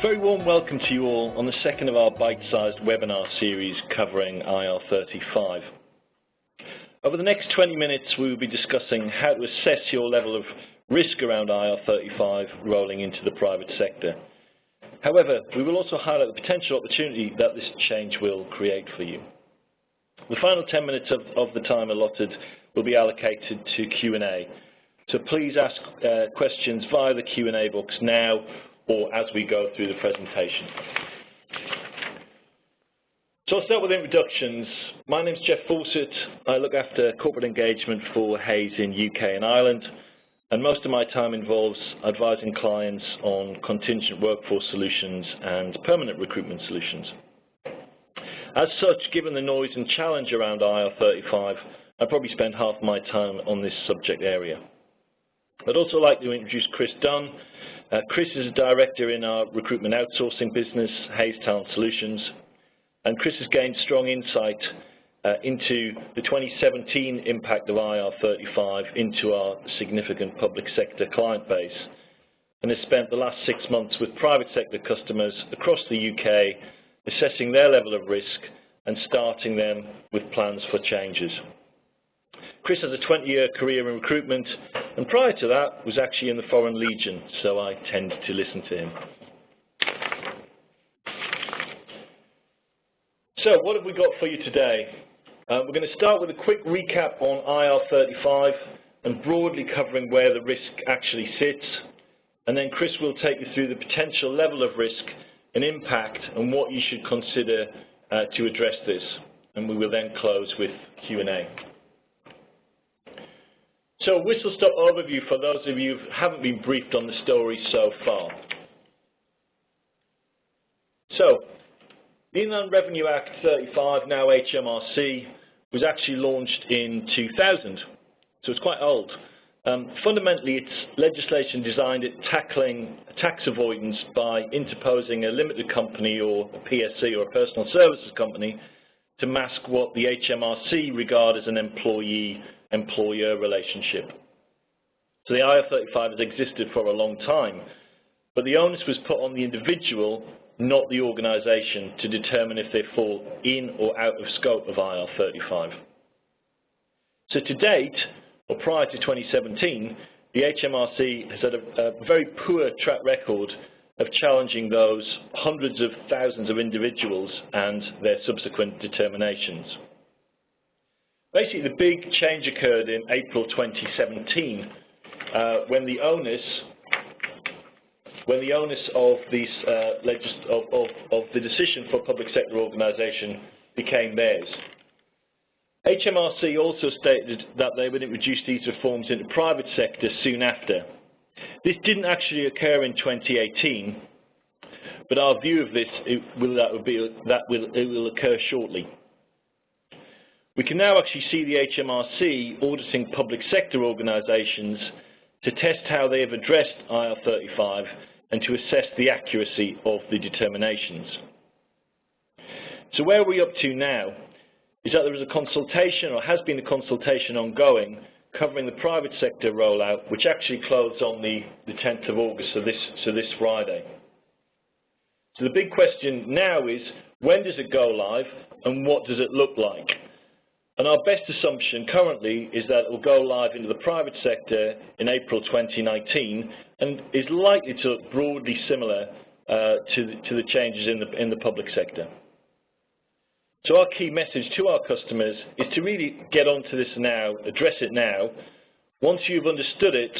Very warm welcome to you all on the second of our bite-sized webinar series covering IR35. Over the next 20 minutes we will be discussing how to assess your level of risk around IR35 rolling into the private sector. However, we will also highlight the potential opportunity that this change will create for you. The final 10 minutes of the time allotted will be allocated to Q&A, so please ask questions via the Q&A box now or as we go through the presentation. So I'll start with introductions. My name is Jeff Fawcett. I look after corporate engagement for Hays in UK and Ireland, and most of my time involves advising clients on contingent workforce solutions and permanent recruitment solutions. As such, given the noise and challenge around IR35, I probably spend half my time on this subject area. I'd also like to introduce Chris Dunn. Chris is a director in our recruitment outsourcing business, Hays Talent Solutions, and Chris has gained strong insight into the 2017 impact of IR35 into our significant public sector client base, and has spent the last 6 months with private sector customers across the UK, assessing their level of risk and starting them with plans for changes. Chris has a 20-year career in recruitment, and prior to that was actually in the Foreign Legion, so I tend to listen to him. So what have we got for you today? We're going to start with a quick recap on IR35 and broadly covering where the risk actually sits, and then Chris will take you through the potential level of risk and impact and what you should consider to address this, and we will then close with Q&A. So a whistle-stop overview for those of you who haven't been briefed on the story so far. So, the Inland Revenue Act 35, now Hmrc, was actually launched in 2000, so it's quite old. Fundamentally, it's legislation designed at tackling tax avoidance by interposing a limited company or a PSC or a personal services company to mask what the Hmrc regard as an employee-employer relationship. So the IR35 has existed for a long time, but the onus was put on the individual, not the organisation, to determine if they fall in or out of scope of IR35. So to date, or prior to 2017, the Hmrc has had a very poor track record of challenging those hundreds of thousands of individuals and their subsequent determinations. Basically, the big change occurred in April 2017 when the onus of the decision for public sector organisation became theirs. Hmrc also stated that they would introduce these reforms into private sector soon after. This didn't actually occur in 2018, but our view of this it will occur shortly. We can now actually see the Hmrc auditing public sector organisations to test how they have addressed IR35 and to assess the accuracy of the determinations. So where are we up to now is that there is a consultation, or has been a consultation ongoing, covering the private sector rollout, which actually closed on the 10th of August, so this Friday. So the big question now is, when does it go live and what does it look like? And our best assumption currently is that it will go live into the private sector in April 2019 and is likely to look broadly similar to the changes in the public sector. So our key message to our customers is to really get onto this now, address it now, once you've understood it,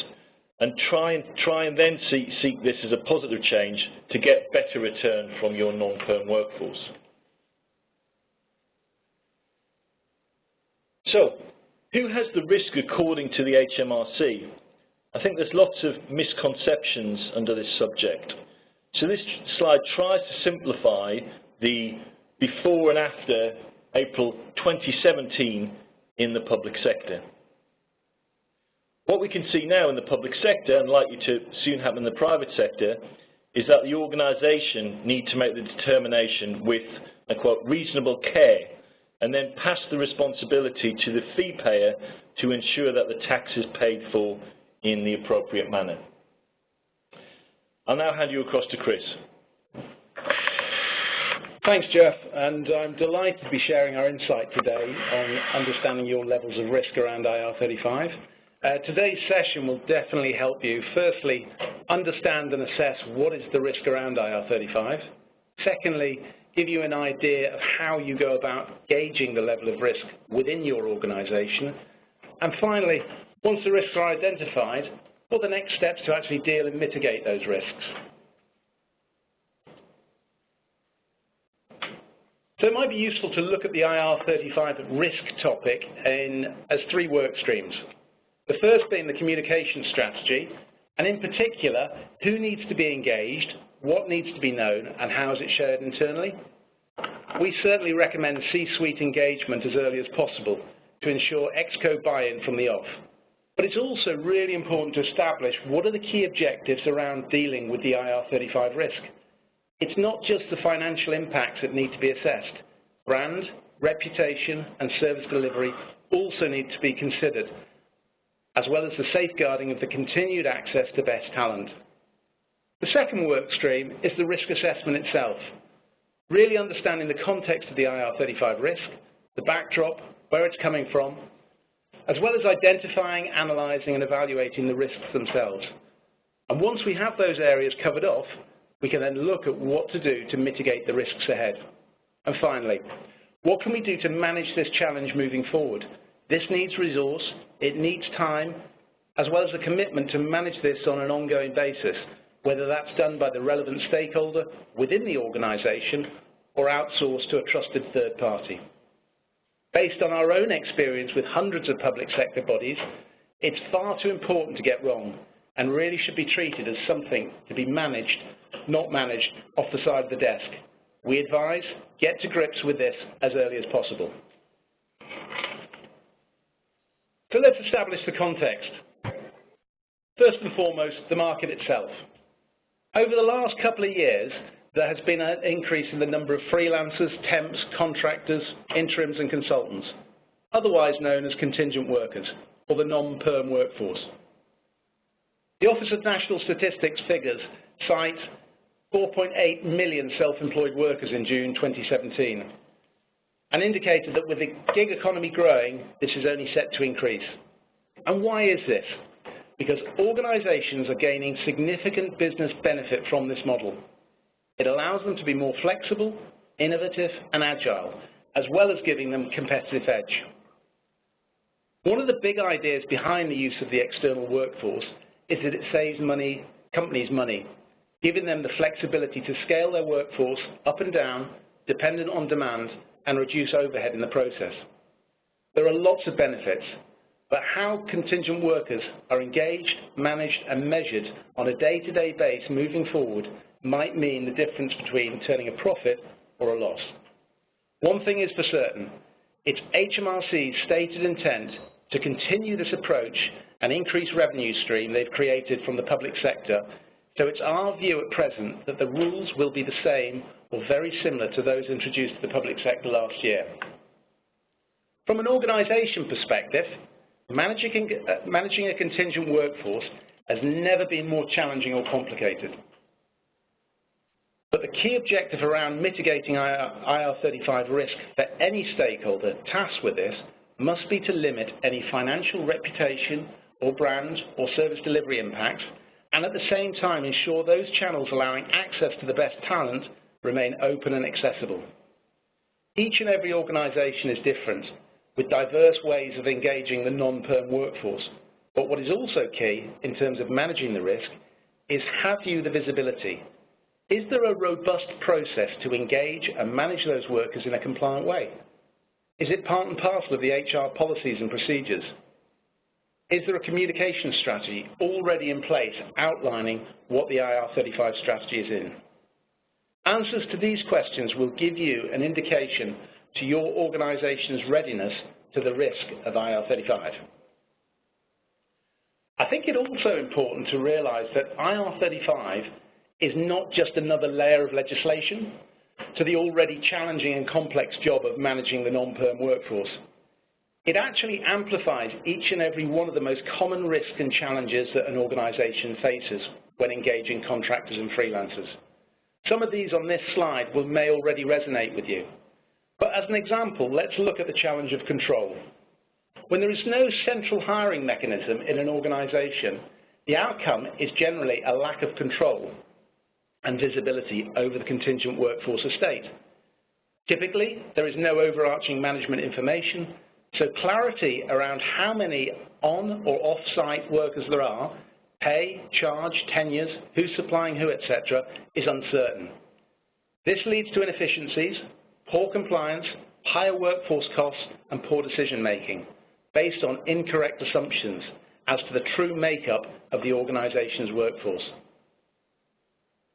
and try and then seek this as a positive change to get better return from your non-perm workforce. So, who has the risk according to the Hmrc? I think there's lots of misconceptions under this subject. So this slide tries to simplify the before and after April 2017 in the public sector. What we can see now in the public sector, and likely to soon happen in the private sector, is that the organisation need to make the determination with, I quote, reasonable care, and then pass the responsibility to the fee payer to ensure that the tax is paid for in the appropriate manner. I'll now hand you across to Chris. Thanks, Jeff, and I'm delighted to be sharing our insight today on understanding your levels of risk around IR35. Today's session will definitely help you, firstly, understand and assess what is the risk around IR35. Secondly, give you an idea of how you go about gauging the level of risk within your organization. And finally, once the risks are identified, what are the next steps to actually deal and mitigate those risks? So it might be useful to look at the IR35 risk topic as three work streams. The first being the communication strategy, and in particular, who needs to be engaged, what needs to be known, and how is it shared internally. We certainly recommend C-suite engagement as early as possible to ensure ExCo buy-in from the off. But it's also really important to establish what are the key objectives around dealing with the IR35 risk. It's not just the financial impacts that need to be assessed. Brand, reputation, and service delivery also need to be considered, as well as the safeguarding of the continued access to best talent. The second work stream is the risk assessment itself, really understanding the context of the IR35 risk, the backdrop, where it's coming from, as well as identifying, analysing, and evaluating the risks themselves. And once we have those areas covered off, we can then look at what to do to mitigate the risks ahead. And finally, what can we do to manage this challenge moving forward? This needs resource, it needs time, as well as a commitment to manage this on an ongoing basis, whether that's done by the relevant stakeholder within the organisation or outsourced to a trusted third party. Based on our own experience with hundreds of public sector bodies, it's far too important to get wrong and really should be treated as something to be managed, not managed off the side of the desk. We advise, get to grips with this as early as possible. So let's establish the context. First and foremost, the market itself. Over the last couple of years, there has been an increase in the number of freelancers, temps, contractors, interims and consultants, otherwise known as contingent workers, or the non-perm workforce. The Office of National Statistics figures cite 4.8 million self-employed workers in June 2017 and indicated that with the gig economy growing, this is only set to increase. And why is this? Because organisations are gaining significant business benefit from this model. It allows them to be more flexible, innovative and agile, as well as giving them competitive edge. One of the big ideas behind the use of the external workforce is that it saves companies money, giving them the flexibility to scale their workforce up and down, dependent on demand, and reduce overhead in the process. There are lots of benefits, but how contingent workers are engaged, managed, and measured on a day-to-day basis moving forward might mean the difference between turning a profit or a loss. One thing is for certain, it's Hmrc's stated intent to continue this approach and increase revenue stream they've created from the public sector, so it's our view at present that the rules will be the same or very similar to those introduced to the public sector last year. From an organisation perspective, managing a contingent workforce has never been more challenging or complicated. But the key objective around mitigating IR35 risk for any stakeholder tasked with this must be to limit any financial, reputation or brand or service delivery impacts, and at the same time ensure those channels allowing access to the best talent remain open and accessible. Each and every organisation is different, with diverse ways of engaging the non-perm workforce. But what is also key in terms of managing the risk is have you the visibility? Is there a robust process to engage and manage those workers in a compliant way? Is it part and parcel of the HR policies and procedures? Is there a communication strategy already in place outlining what the IR35 strategy is in? Answers to these questions will give you an indication to your organisation's readiness to the risk of IR35. I think it's also important to realise that IR35 is not just another layer of legislation to the already challenging and complex job of managing the non-perm workforce. It actually amplifies each and every one of the most common risks and challenges that an organisation faces when engaging contractors and freelancers. Some of these on this slide may already resonate with you. But as an example, let's look at the challenge of control. When there is no central hiring mechanism in an organization, the outcome is generally a lack of control and visibility over the contingent workforce estate. Typically, there is no overarching management information, so clarity around how many on or off-site workers there are, pay, charge, tenures, who's supplying who, etc., is uncertain. This leads to inefficiencies, poor compliance, higher workforce costs, and poor decision-making, based on incorrect assumptions as to the true makeup of the organization's workforce.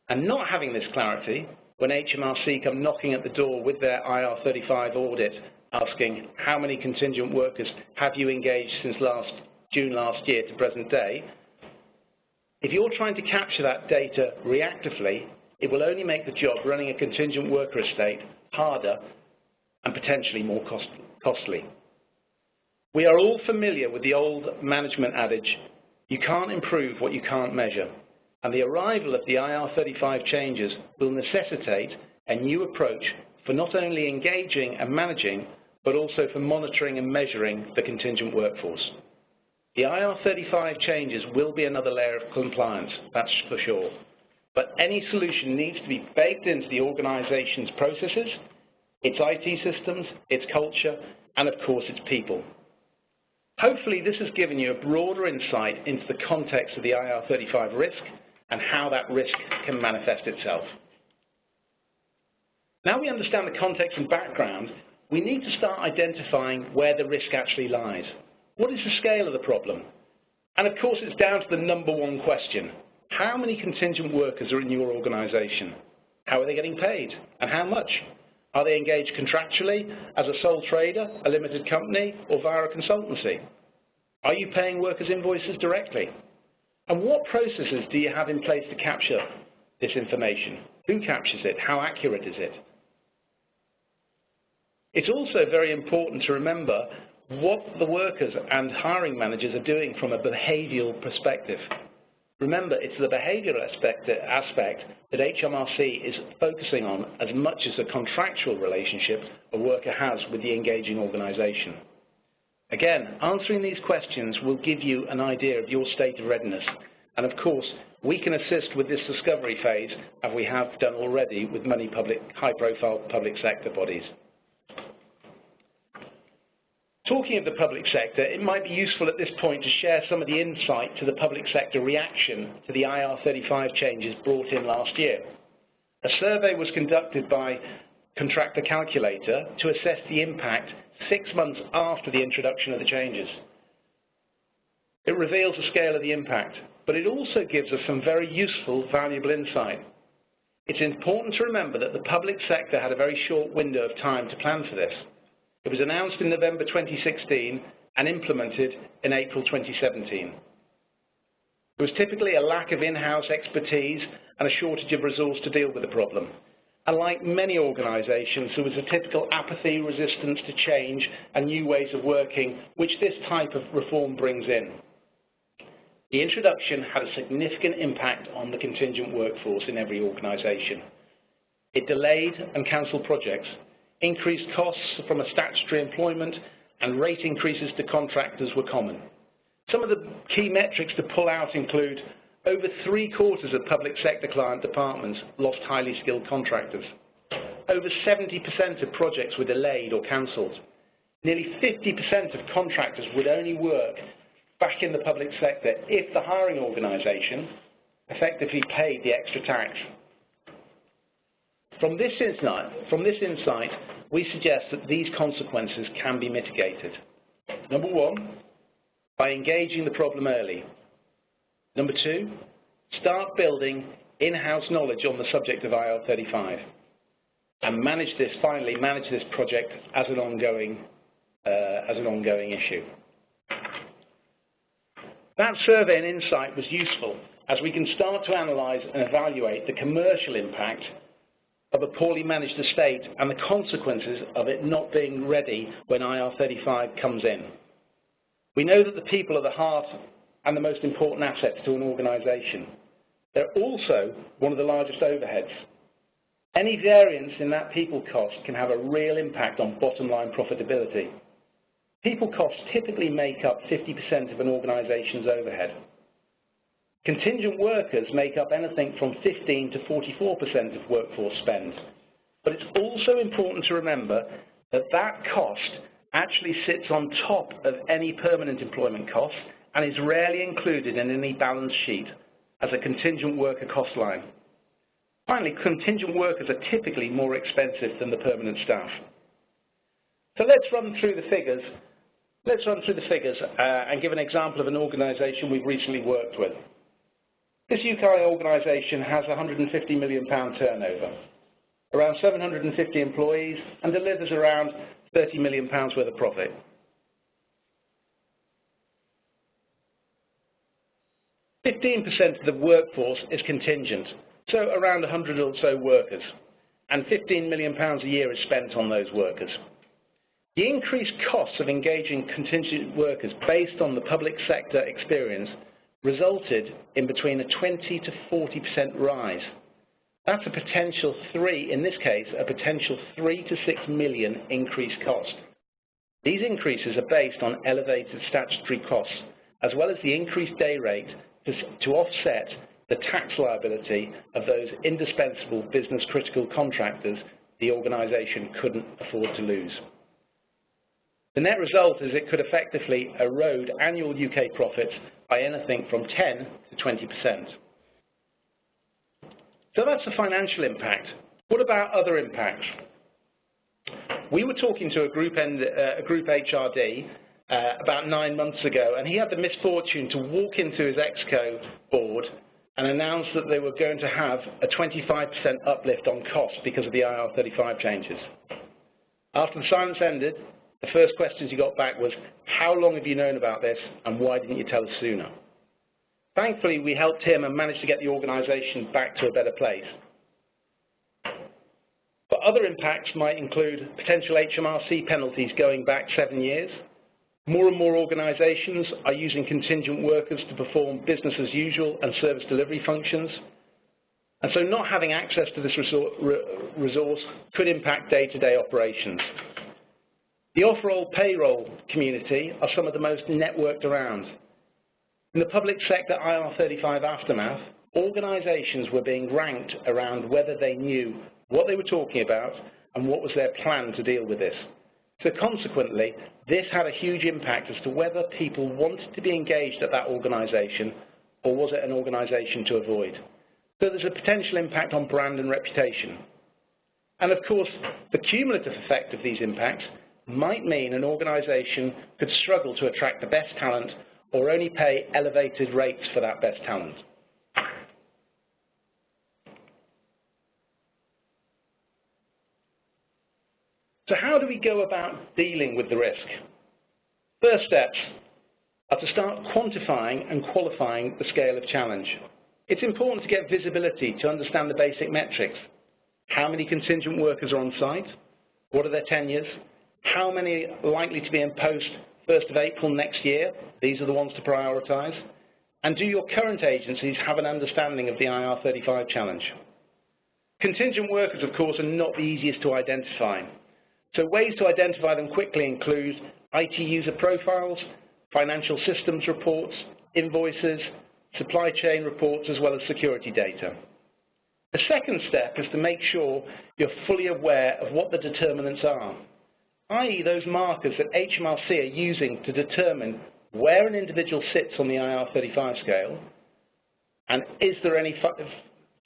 And not having this clarity, when Hmrc come knocking at the door with their IR35 audit, asking how many contingent workers have you engaged since June last year to present day, if you're trying to capture that data reactively, it will only make the job running a contingent worker estate harder and potentially more costly. We are all familiar with the old management adage, you can't improve what you can't measure, and the arrival of the IR35 changes will necessitate a new approach for not only engaging and managing, but also for monitoring and measuring the contingent workforce. The IR35 changes will be another layer of compliance, that's for sure, but any solution needs to be baked into the organization's processes, its IT systems, its culture, and of course its people. Hopefully this has given you a broader insight into the context of the IR35 risk and how that risk can manifest itself. Now we understand the context and background, we need to start identifying where the risk actually lies. What is the scale of the problem? And of course it's down to the number one question. How many contingent workers are in your organization? How are they getting paid? And how much? Are they engaged contractually, as a sole trader, a limited company, or via a consultancy? Are you paying workers' invoices directly? And what processes do you have in place to capture this information? Who captures it? How accurate is it? It's also very important to remember what the workers and hiring managers are doing from a behavioural perspective. Remember, it's the behavioural aspect that Hmrc is focusing on as much as the contractual relationship a worker has with the engaging organisation. Again, answering these questions will give you an idea of your state of readiness. And of course, we can assist with this discovery phase, as we have done already with many high-profile public sector bodies. Talking of the public sector, it might be useful at this point to share some of the insight to the public sector reaction to the IR35 changes brought in last year. A survey was conducted by Contractor Calculator to assess the impact 6 months after the introduction of the changes. It reveals the scale of the impact, but it also gives us some very useful, valuable insight. It's important to remember that the public sector had a very short window of time to plan for this. It was announced in November 2016 and implemented in April 2017. There was typically a lack of in-house expertise and a shortage of resource to deal with the problem. And like many organisations, there was a typical apathy, resistance to change and new ways of working, which this type of reform brings in. The introduction had a significant impact on the contingent workforce in every organisation. It delayed and cancelled projects, increased costs from a statutory employment, and rate increases to contractors were common. Some of the key metrics to pull out include over 3/4 of public sector client departments lost highly skilled contractors. Over 70% of projects were delayed or cancelled. Nearly 50% of contractors would only work back in the public sector if the hiring organisation effectively paid the extra tax. From this insight, we suggest that these consequences can be mitigated. Number one, by engaging the problem early. Number two, start building in-house knowledge on the subject of IR35 and finally manage this project as an ongoing issue. That survey and insight was useful as we can start to analyse and evaluate the commercial impact of a poorly managed estate and the consequences of it not being ready when IR35 comes in. We know that the people are the heart and the most important assets to an organisation. They're also one of the largest overheads. Any variance in that people cost can have a real impact on bottom line profitability. People costs typically make up 50% of an organisation's overhead. Contingent workers make up anything from 15 to 44% of workforce spend. But it's also important to remember that that cost actually sits on top of any permanent employment cost and is rarely included in any balance sheet as a contingent worker cost line. Finally, contingent workers are typically more expensive than the permanent staff. So let's run through the figures. And give an example of an organisation we've recently worked with. This UK organisation has a £150 million turnover, around 750 employees, and delivers around £30 million worth of profit. 15% of the workforce is contingent, so around 100 or so workers, and £15 million a year is spent on those workers. The increased costs of engaging contingent workers based on the public sector experience resulted in between a 20 to 40% rise. That's a potential in this case, a potential 3 to 6 million increased cost. These increases are based on elevated statutory costs, as well as the increased day rate to offset the tax liability of those indispensable business critical contractors the organisation couldn't afford to lose. The net result is it could effectively erode annual UK profits by anything from 10 to 20%. So that's the financial impact. What about other impacts? We were talking to a group HRD about 9 months ago, and he had the misfortune to walk into his ExCo board and announce that they were going to have a 25% uplift on costs because of the IR35 changes. After the silence ended, the first questions he got back was, how long have you known about this and why didn't you tell us sooner? Thankfully, we helped him and managed to get the organisation back to a better place. But other impacts might include potential Hmrc penalties going back 7 years. More and more organisations are using contingent workers to perform business as usual and service delivery functions. And so not having access to this resource could impact day-to-day operations. The off-roll payroll community are some of the most networked around. In the public sector IR35 aftermath, organisations were being ranked around whether they knew what they were talking about and what was their plan to deal with this. So consequently, this had a huge impact as to whether people wanted to be engaged at that organisation or was it an organisation to avoid. So there's a potential impact on brand and reputation. And of course, the cumulative effect of these impacts might mean an organisation could struggle to attract the best talent or only pay elevated rates for that best talent. So how do we go about dealing with the risk? First steps are to start quantifying and qualifying the scale of challenge. It's important to get visibility to understand the basic metrics. How many contingent workers are on site? What are their tenures? How many are likely to be in post 1st of April next year? These are the ones to prioritise. And do your current agencies have an understanding of the IR35 challenge? Contingent workers, of course, are not the easiest to identify. So ways to identify them quickly include IT user profiles, financial systems reports, invoices, supply chain reports, as well as security data. The second step is to make sure you're fully aware of what the determinants are, i.e. those markers that Hmrc are using to determine where an individual sits on the IR35 scale, and is there any,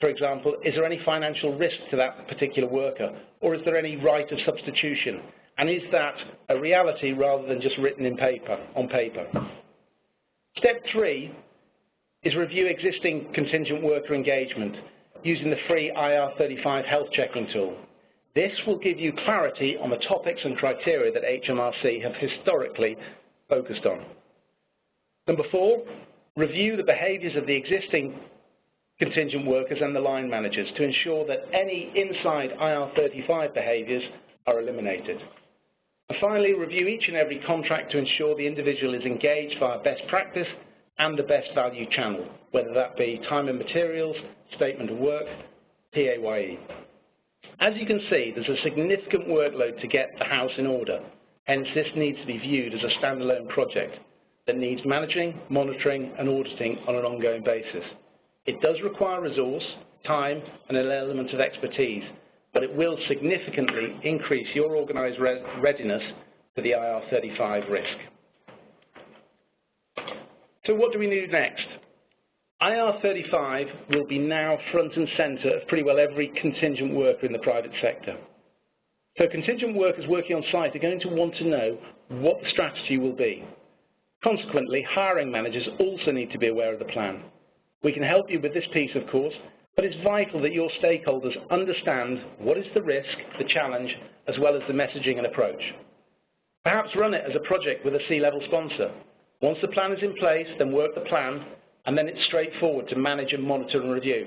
for example, is there any financial risk to that particular worker, or is there any right of substitution, and is that a reality rather than just written on paper? Step 3 is review existing contingent worker engagement using the free IR35 health checking tool. This will give you clarity on the topics and criteria that Hmrc have historically focused on. Number 4, review the behaviours of the existing contingent workers and the line managers to ensure that any inside IR35 behaviours are eliminated. And finally, review each and every contract to ensure the individual is engaged via best practice and the best value channel, whether that be time and materials, statement of work, PAYE. As you can see, there's a significant workload to get the house in order. Hence, this needs to be viewed as a standalone project that needs managing, monitoring, and auditing on an ongoing basis. It does require resource, time, and an element of expertise, but it will significantly increase your organised readiness for the IR35 risk. So what do we do next? IR35 will be now front and centre of pretty well every contingent worker in the private sector. So contingent workers working on site are going to want to know what the strategy will be. Consequently, hiring managers also need to be aware of the plan. We can help you with this piece, of course, but it's vital that your stakeholders understand what is the risk, the challenge, as well as the messaging and approach. Perhaps run it as a project with a C-level sponsor. Once the plan is in place, then work the plan, and then it's straightforward to manage and monitor and review.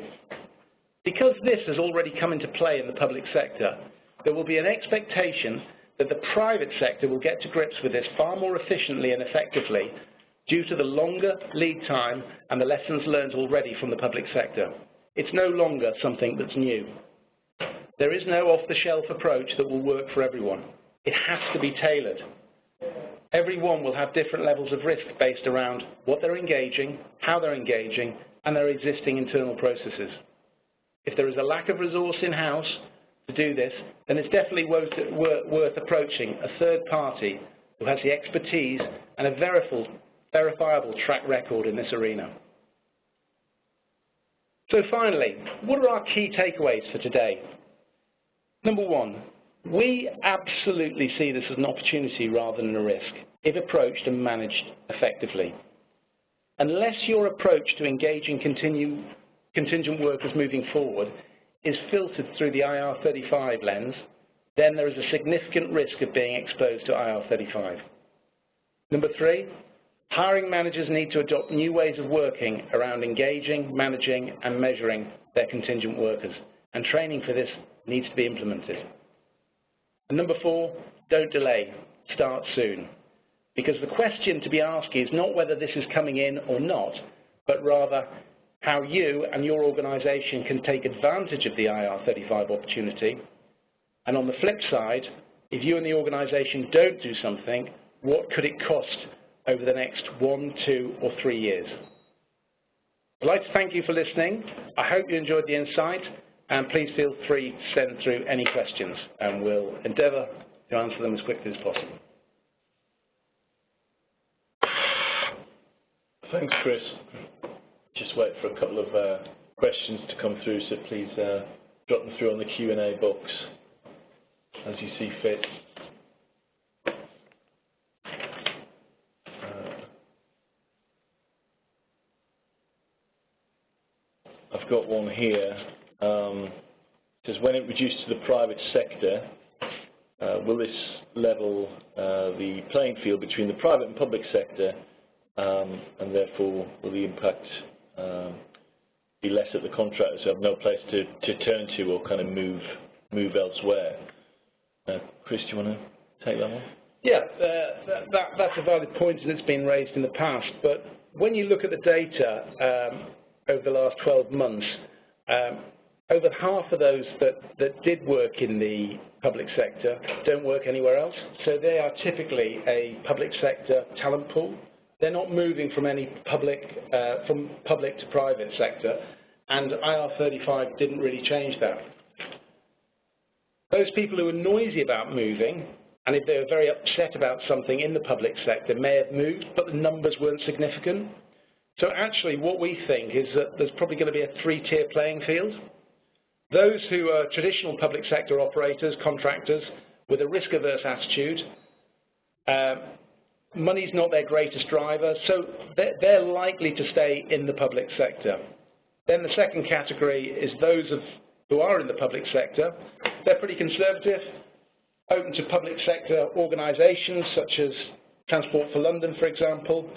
Because this has already come into play in the public sector, there will be an expectation that the private sector will get to grips with this far more efficiently and effectively due to the longer lead time and the lessons learned already from the public sector. It's no longer something that's new. There is no off-the-shelf approach that will work for everyone. It has to be tailored. Everyone will have different levels of risk based around what they're engaging, how they're engaging, and their existing internal processes. If there is a lack of resource in-house to do this, then it's definitely worth approaching a third party who has the expertise and a verifiable track record in this arena. So finally, what are our key takeaways for today? Number one, we absolutely see this as an opportunity rather than a risk, if approached and managed effectively. Unless your approach to engaging contingent workers moving forward is filtered through the IR35 lens, then there is a significant risk of being exposed to IR35. Number three, hiring managers need to adopt new ways of working around engaging, managing, and measuring their contingent workers, and training for this needs to be implemented. And number four, don't delay, start soon. Because the question to be asked is not whether this is coming in or not, but rather how you and your organisation can take advantage of the IR35 opportunity. And on the flip side, if you and the organisation don't do something, what could it cost over the next 1, 2, or 3 years? I'd like to thank you for listening. I hope you enjoyed the insight. And please feel free to send through any questions, and we'll endeavour to answer them as quickly as possible. Thanks, Chris. Just wait for a couple of questions to come through, so please drop them through on the Q&A box as you see fit. I've got one here. It says, when it reduces to the private sector, will this level the playing field between the private and public sector, and therefore will the impact be less at the contractors who have no place to turn to or kind of move elsewhere? Chris, do you want to take that one? Yeah, that's a valid point, and it's been raised in the past. But when you look at the data over the last 12 months, over half of those that did work in the public sector don't work anywhere else. So they are typically a public sector talent pool. They're not moving from any public to private sector, and IR35 didn't really change that. Those people who are noisy about moving, and if they were very upset about something in the public sector, may have moved, but the numbers weren't significant. So actually what we think is that there's probably going to be a three-tier playing field. Those who are traditional public sector operators, contractors, with a risk-averse attitude, money's not their greatest driver, so they're likely to stay in the public sector. Then the second category is those who are in the public sector. They're pretty conservative, open to public sector organisations such as Transport for London, for example.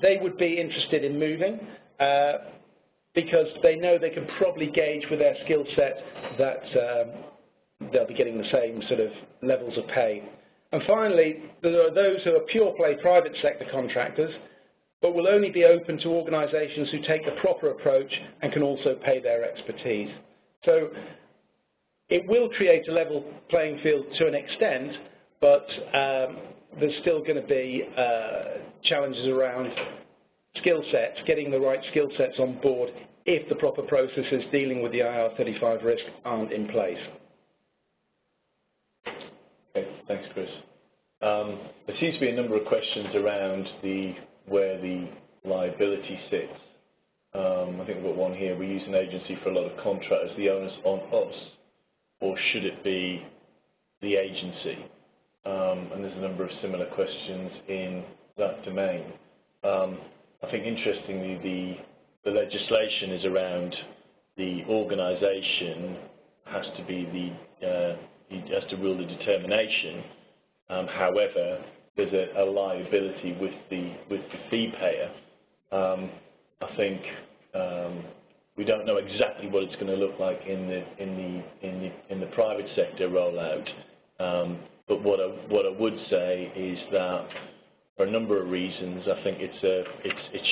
They would be interested in moving because they know they can probably gauge with their skill set that they'll be getting the same sort of levels of pay. And finally, there are those who are pure play private sector contractors, but will only be open to organisations who take the proper approach and can also pay their expertise. So it will create a level playing field to an extent, but there's still going to be challenges around skill sets, getting the right skill sets on board if the proper processes dealing with the IR35 risk aren't in place. Okay, thanks, Chris. There seems to be a number of questions around where the liability sits. I think we've got one here. We use an agency for a lot of contractors. The onus on us, or should it be the agency? And there's a number of similar questions in that domain. I think interestingly, the legislation is around the organisation has to be has to rule the determination. However, there's a liability with the fee payer. I think we don't know exactly what it's going to look like in the private sector rollout. But what I would say is that for a number of reasons, I think it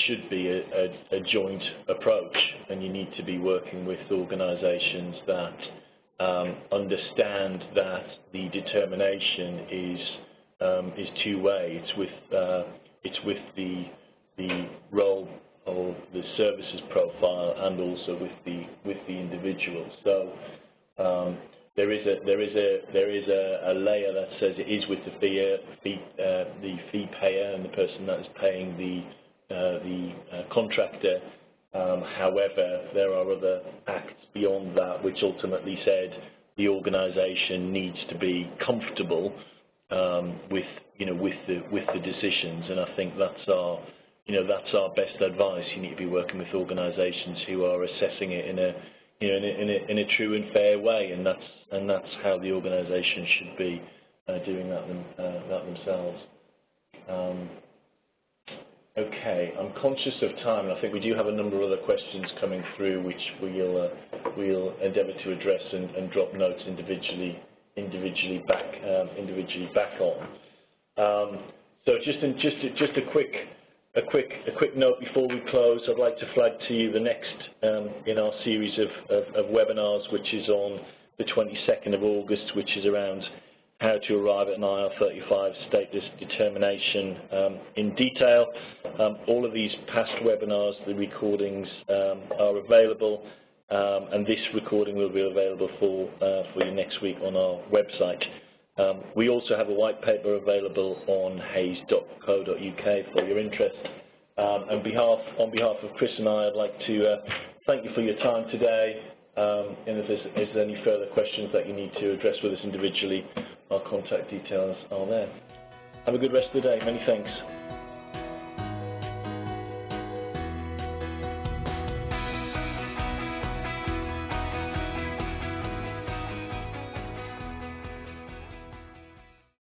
should be a joint approach, and you need to be working with organisations that understand that the determination is two-way. It's with the role or the services profile, and also with the individual. So there is a layer that says it is with the fee payer and the person that is paying the contractor. However, there are other acts beyond that which ultimately said the organisation needs to be comfortable with the decisions, and I think that's our best advice. You need to be working with organisations who are assessing it in a true and fair way, and that's how the organisation should be doing that themselves. Okay, I'm conscious of time, and I think we do have a number of other questions coming through, which we'll endeavour to address and drop notes individually back on. So just a quick note before we close. I'd like to flag to you the next in our series of webinars, which is on the 22nd of August, which is around how to arrive at an IR35 status determination in detail. All of these past webinars, the recordings are available, and this recording will be available for you next week on our website. We also have a white paper available on hayes.co.uk for your interest. On behalf of Chris and I, I'd like to thank you for your time today. And if there's any further questions that you need to address with us individually, our contact details are there. Have a good rest of the day. Many thanks.